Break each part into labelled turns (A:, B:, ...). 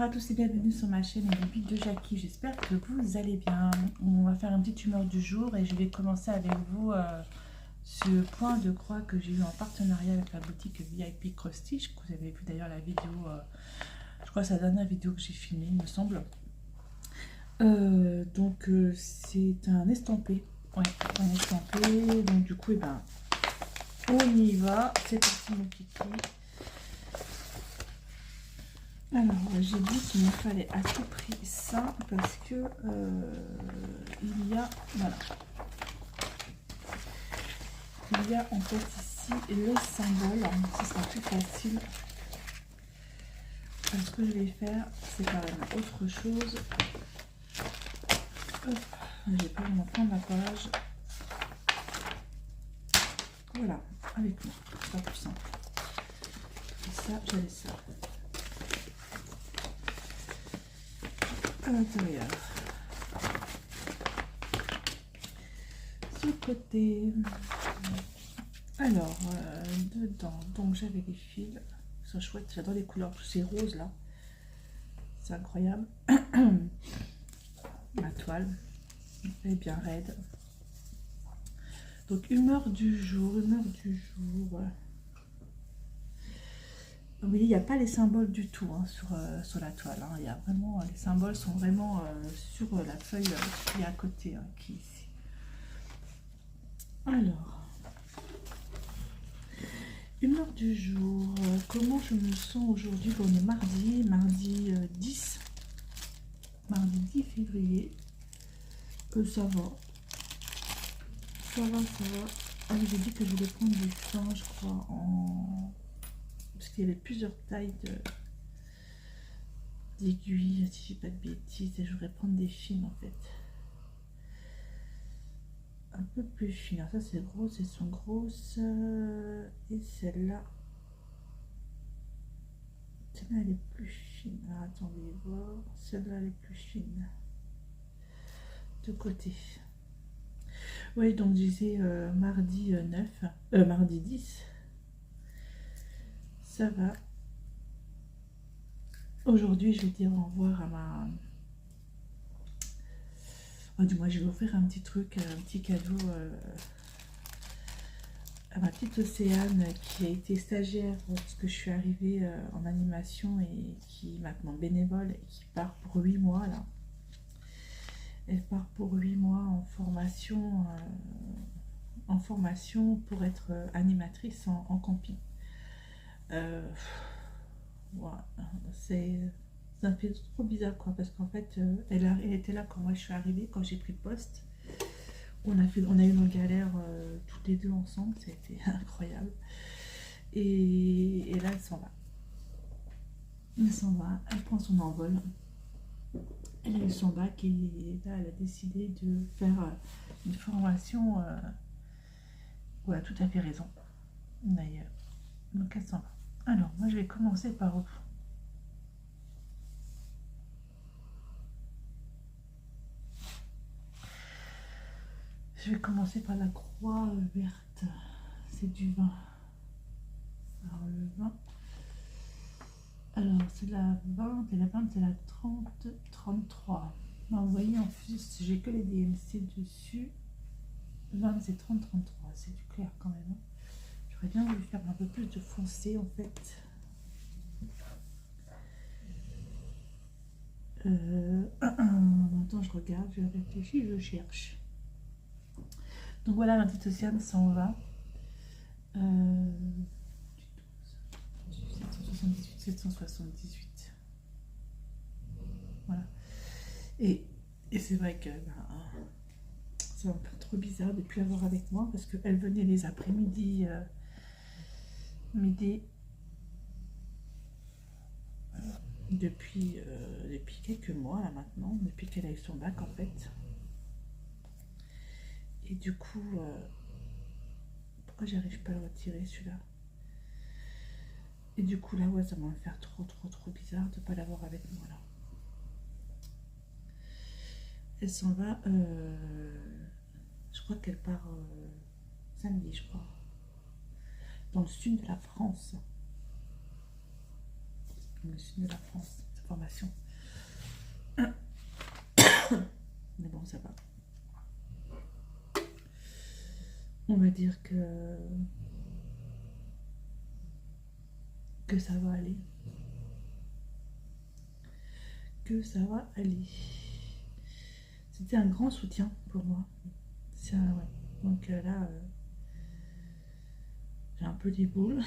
A: Bonjour à tous et bienvenue sur ma chaîne Les Bites de Jackie, j'espère que vous allez bien. On va faire une petite humeur du jour et je vais commencer avec vous ce point de croix que j'ai eu en partenariat avec la boutique VIP Cross Stitch. Vous avez vu d'ailleurs la vidéo, je crois que c'est la dernière vidéo que j'ai filmée il me semble. C'est un estampé, ouais, un estampé, donc du coup on y va, c'est parti mon kiki. Alors, j'ai dit qu'il me fallait à tout prix ça parce que il y a, voilà, il y a en fait ici le symbole. Ce sera plus facile. Alors, ce que je vais faire, c'est quand même autre chose. Hop, je vais pas vraiment prendre la page. Voilà, avec moi, c'est pas plus simple. Et ça, j'avais ça. À l'intérieur. Ce côté. Alors, dedans, donc j'avais des fils. Ils sont chouettes, j'adore les couleurs, tous ces roses là. C'est incroyable. Ma toile, elle est bien raide. Donc, humeur du jour, humeur du jour. Vous voyez, il n'y a pas les symboles du tout hein, sur la toile. Hein. Il y a vraiment, les symboles sont vraiment sur la feuille qui est à côté, hein, qui est ici. Alors, humeur du jour. Comment je me sens aujourd'hui? On est mardi 10. Mardi 10 février. Ça va. Ça va. Ah, j'ai dit que je voulais prendre du fin, je crois, parce qu'il y avait plusieurs tailles d'aiguilles, si je dis pas de bêtises, et je voudrais prendre des fines en fait. Un peu plus fines. Alors ça c'est gros, elles sont grosses. Et celle-là. Celle-là elle est plus fine. Alors, attendez voir. Celle-là elle est plus fine. De côté. Oui, donc je disais mardi 9. Mardi 10. Ça va. Aujourd'hui, je vais dire au revoir à ma... Oh, du moins, je vais offrir un petit truc, un petit cadeau à ma petite Océane qui a été stagiaire parce que je suis arrivée en animation et qui est maintenant bénévole et qui part pour 8 mois là. Elle part pour 8 mois en formation pour être animatrice en camping. Voilà, ça me fait trop bizarre quoi, parce qu'en fait elle était là quand moi je suis arrivée, quand j'ai pris le poste. On a eu nos galères toutes les deux ensemble, ça a été incroyable. Et là elle s'en va. Elle prend son envol. Elle a eu son bac et là elle a décidé de faire une formation. Voilà, tout à fait raison. D'ailleurs. Donc elle s'en va. Alors moi je vais commencer par la croix verte. C'est du vin. Alors le vin. Alors c'est la 20 et la 20 c'est la 30, 33. Alors, vous voyez en plus j'ai que les DMC dessus. 20 c'est 30, 33. C'est du clair quand même. J'aurais bien voulu faire un peu plus de foncé en fait. Attends, je regarde, je réfléchis, je cherche. Donc voilà, ma petite Océane s'en va. 778. Voilà. Et c'est vrai que ça va me faire trop bizarre de ne plus avoir avec moi parce qu'elle venait les après-midi. Midi. Depuis quelques mois là maintenant, depuis qu'elle a eu son bac en fait. Et du coup, pourquoi j'arrive pas à le retirer celui-là? Et du coup là, ouais, ça va me faire trop bizarre de pas l'avoir avec moi là. Elle s'en va, je crois qu'elle part samedi, je crois, dans le sud de la France. Dans le sud de la France. informations. Mais bon, ça va. On va dire que ça va aller. Que ça va aller. C'était un grand soutien pour moi. Ça, ouais. Donc là, j'ai un peu des boules.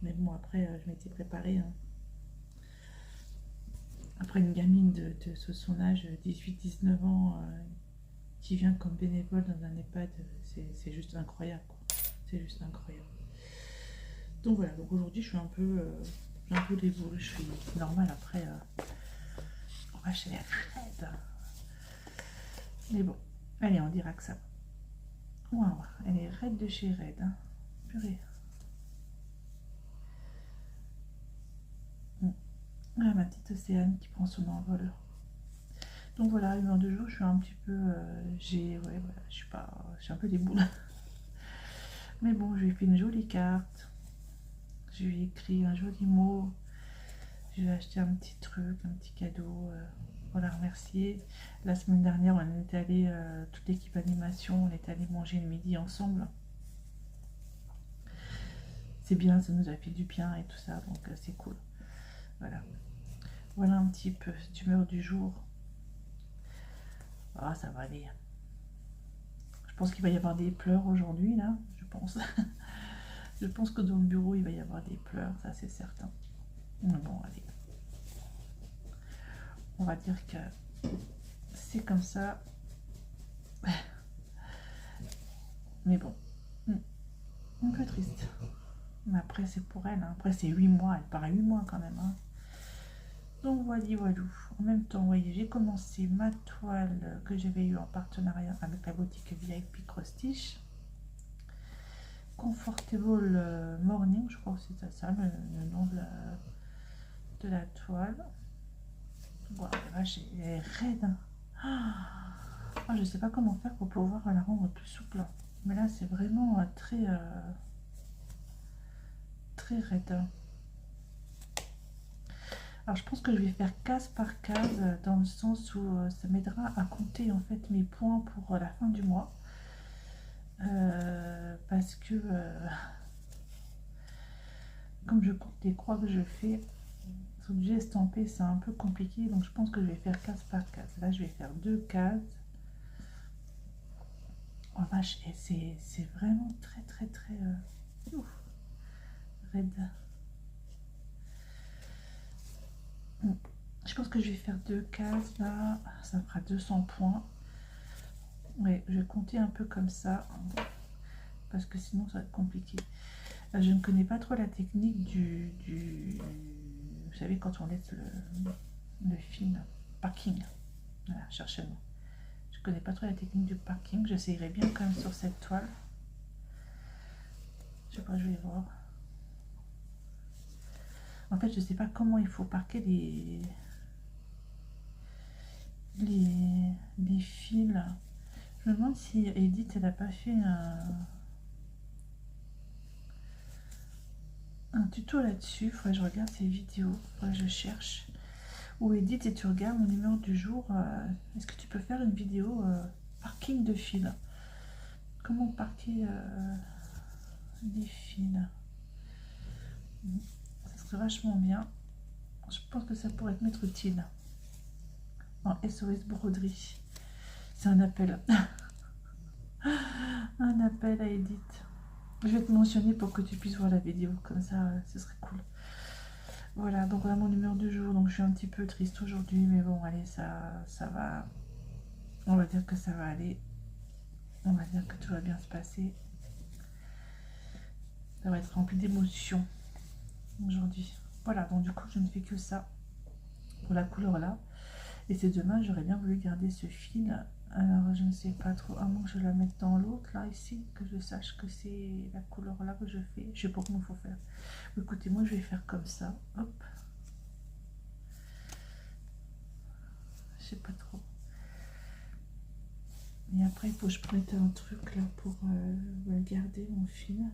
A: Mais bon, après, je m'étais préparée. Hein. Après une gamine de son âge, 18-19 ans, qui vient comme bénévole dans un EHPAD, c'est juste incroyable. C'est juste incroyable. Donc voilà, donc aujourd'hui, je suis un peu... j'ai un peu des boules. Je suis normale après. On va chez les Red. Mais bon, allez, on dira que ça va. On va voir. Elle est raide de chez Red. Hein. Purée. Ah, ma petite Océane qui prend son envol. Donc voilà, humeur de jour, je suis un petit peu... ouais, voilà, je suis pas... J'ai un peu des boules. Mais bon, je lui ai fait une jolie carte. Je lui ai écrit un joli mot. Je lui ai acheté un petit truc, un petit cadeau pour la remercier. La semaine dernière, on est allé, toute l'équipe animation, on est allé manger le midi ensemble. C'est bien, ça nous a fait du bien et tout ça, donc c'est cool. Voilà. Voilà un petit peu cette humeur du jour. Ah, ça va aller. Je pense qu'il va y avoir des pleurs aujourd'hui, là. Je pense. Je pense que dans le bureau, il va y avoir des pleurs, ça c'est certain. Mais bon, allez. On va dire que c'est comme ça. Mais bon, un peu triste. Mais après, c'est pour elle. Hein. Après, c'est 8 mois. Elle part à 8 mois quand même. Hein. Donc, voilà. En même temps, vous voyez, j'ai commencé ma toile que j'avais eue en partenariat avec la boutique VIP Cross Stitch. Comfortable Morning, je crois que c'est ça le nom de la toile. Wow, elle est raide. Ah, je sais pas comment faire pour pouvoir la rendre plus souple. Mais là, c'est vraiment très raide. Alors, je pense que je vais faire case par case dans le sens où ça m'aidera à compter en fait mes points pour la fin du mois. Parce que comme je compte les croix que je fais, obligé estampé, c'est un peu compliqué, donc je pense que je vais faire case par case. Là, je vais faire 2 cases. Oh vache, et c'est vraiment très raide. Je pense que je vais faire 2 cases là, ça fera 200 points. Ouais, je vais compter un peu comme ça, parce que sinon ça va être compliqué. Je ne connais pas trop la technique du vous savez, quand on laisse le fil parking. Voilà, cherchez-moi. Je connais pas trop la technique du parking. J'essayerai bien quand même sur cette toile. Je sais pas, je vais voir. En fait, je sais pas comment il faut parquer les fils. Je me demande si Edith, elle a pas fait un tuto là-dessus. Faudrait que je regarde ses vidéos. Faudrait que je cherche. Ou Edith, et tu regardes mon numéro du jour. Est-ce que tu peux faire une vidéo parking de fils? Comment parquer les fils? Ça serait vachement bien. Je pense que ça pourrait m'être utile. En SOS broderie. C'est un appel. Un appel à Edith. Je vais te mentionner pour que tu puisses voir la vidéo. Comme ça, ce serait cool. Voilà, donc voilà mon numéro du jour. Donc je suis un petit peu triste aujourd'hui. Mais bon, allez, ça va. On va dire que ça va aller. On va dire que tout va bien se passer. Ça va être rempli d'émotions aujourd'hui. Voilà, donc du coup, je ne fais que ça pour la couleur là. Et c'est demain, j'aurais bien voulu garder ce fil. Alors, je ne sais pas trop, à moins que je la mette dans l'autre, là, ici, que je sache que c'est la couleur là que je fais. Je sais pas comment il faut faire. Écoutez, moi, je vais faire comme ça. Hop. Je sais pas trop. Et après, il faut que je prête un truc là pour garder mon fil.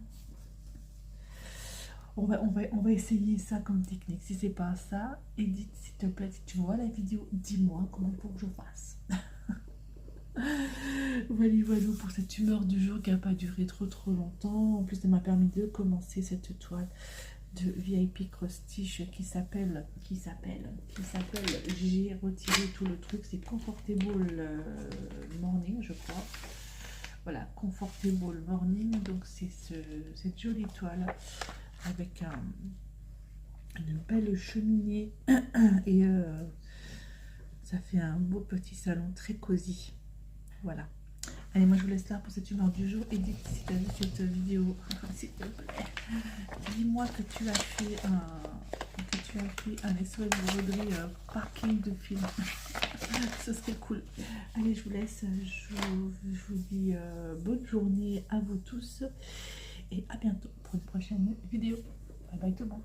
A: On va essayer ça comme technique. Si c'est pas ça, Edith, s'il te plaît, si tu vois la vidéo, dis-moi comment il faut que je fasse. Voilà pour cette humeur du jour qui n'a pas duré trop longtemps. En plus, ça m'a permis de commencer cette toile de VIP Cross Stitch qui s'appelle j'ai retiré tout le truc, c'est Comfortable Morning, je crois. Voilà, Comfortable Morning. Donc c'est cette jolie toile avec une belle cheminée et ça fait un beau petit salon très cosy. Voilà. Allez, moi je vous laisse là pour cette humeur du jour. Et dites si tu as vu cette vidéo, s'il te plaît, dis-moi que tu as fait un SOS broderie parking de film. Ce serait cool. Allez, je vous laisse. Je vous dis bonne journée à vous tous et à bientôt pour une prochaine vidéo. Bye bye tout le monde.